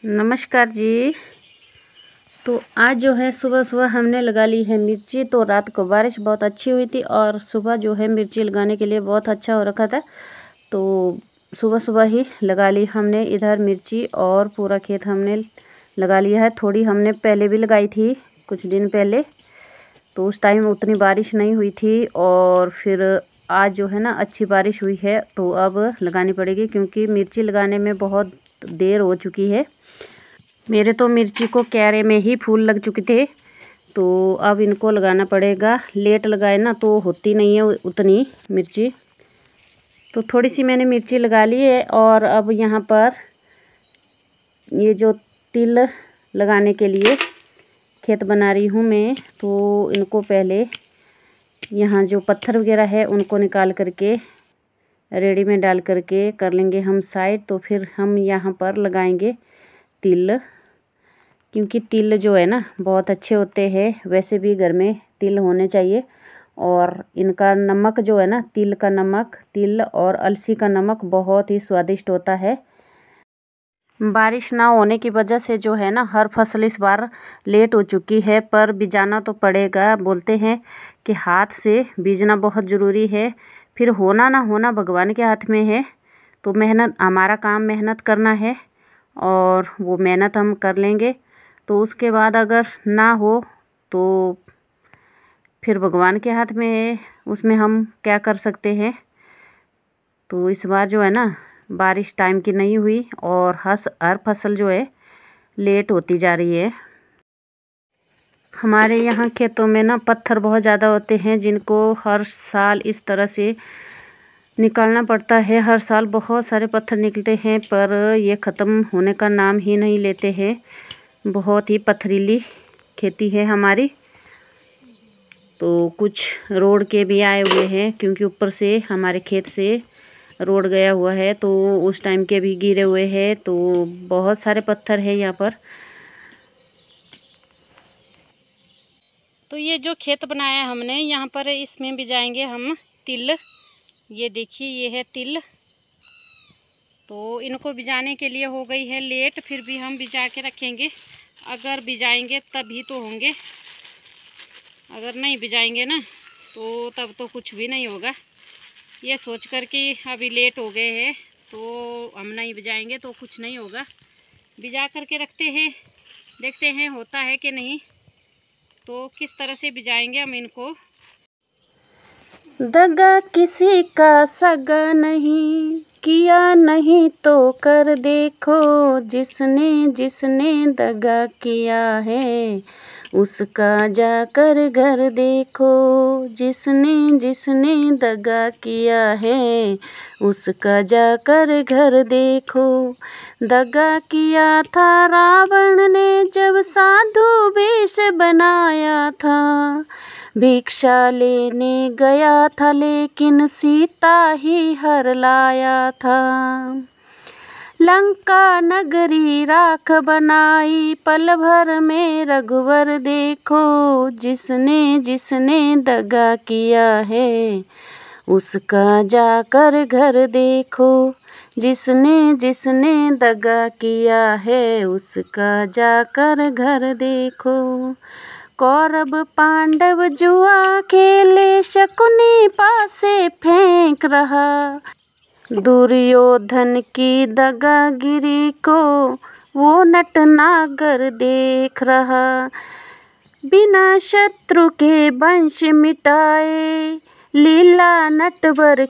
नमस्कार जी। तो आज जो है सुबह सुबह हमने लगा ली है मिर्ची। तो रात को बारिश बहुत अच्छी हुई थी और सुबह जो है मिर्ची लगाने के लिए बहुत अच्छा हो रखा था। तो सुबह सुबह ही लगा ली हमने इधर मिर्ची और पूरा खेत हमने लगा लिया है। थोड़ी हमने पहले भी लगाई थी कुछ दिन पहले, तो उस टाइम उतनी बारिश नहीं हुई थी और फिर आज जो है ना अच्छी बारिश हुई है। तो अब लगानी पड़ेगी क्योंकि मिर्ची लगाने में बहुत देर हो चुकी है। मेरे तो मिर्ची को क्यारे में ही फूल लग चुके थे, तो अब इनको लगाना पड़ेगा। लेट लगाए ना तो होती नहीं है उतनी मिर्ची। तो थोड़ी सी मैंने मिर्ची लगा ली है और अब यहाँ पर ये जो तिल लगाने के लिए खेत बना रही हूँ मैं। तो इनको पहले यहाँ जो पत्थर वगैरह है उनको निकाल करके रेडी में डाल करके कर लेंगे हम साइड। तो फिर हम यहाँ पर लगाएंगे तिल, क्योंकि तिल जो है ना बहुत अच्छे होते हैं। वैसे भी घर में तिल होने चाहिए और इनका नमक जो है ना, तिल का नमक, तिल और अलसी का नमक बहुत ही स्वादिष्ट होता है। बारिश ना होने की वजह से जो है ना हर फसल इस बार लेट हो चुकी है, पर बीजाना तो पड़ेगा। बोलते हैं कि हाथ से बीजना बहुत ज़रूरी है, फिर होना ना होना भगवान के हाथ में है। तो मेहनत, हमारा काम मेहनत करना है और वो मेहनत हम कर लेंगे। तो उसके बाद अगर ना हो तो फिर भगवान के हाथ में है, उसमें हम क्या कर सकते हैं। तो इस बार जो है ना बारिश टाइम की नहीं हुई और हर फसल जो है लेट होती जा रही है। हमारे यहाँ खेतों में ना पत्थर बहुत ज़्यादा होते हैं, जिनको हर साल इस तरह से निकालना पड़ता है। हर साल बहुत सारे पत्थर निकलते हैं, पर ये ख़त्म होने का नाम ही नहीं लेते हैं। बहुत ही पथरीली खेती है हमारी। तो कुछ रोड के भी आए हुए हैं, क्योंकि ऊपर से हमारे खेत से रोड गया हुआ है, तो उस टाइम के भी गिरे हुए हैं। तो बहुत सारे पत्थर है यहाँ पर। तो ये जो खेत बनाया हमने, यहाँ पर इसमें बिजाएंगे हम तिल। ये देखिए, ये है तिल। तो इनको बिजाने के लिए हो गई है लेट, फिर भी हम बिजा के रखेंगे। अगर बिजाएंगे तभी तो होंगे, अगर नहीं बिजाएंगे ना तो तब तो कुछ भी नहीं होगा। ये सोच कर कि अभी लेट हो गए हैं तो हम नहीं बिजाएंगे तो कुछ नहीं होगा। बिजा करके रखते हैं, देखते हैं होता है कि नहीं। तो किस तरह से बिजाएंगे हम इनको। दगा किसी का सगा नहीं, किया नहीं तो कर देखो। जिसने जिसने दगा किया है उसका जाकर घर देखो। जिसने जिसने दगा किया है उसका जाकर घर देखो। दगा किया था रावण ने जब साधु वेश बनाया था। भिक्षा लेने गया था लेकिन सीता ही हर लाया था। लंका नगरी राख बनाई पल भर में रघुवर देखो। जिसने जिसने दगा किया है उसका जाकर घर देखो। जिसने जिसने दगा किया है उसका जाकर घर देखो। कौरव पांडव जुआ खेले, शकुनी पासे फेंक रहा। दुर्योधन की दगागिरी को वो नटनागर देख रहा। बिना शत्रु के वंश मिटाए लीला नटवर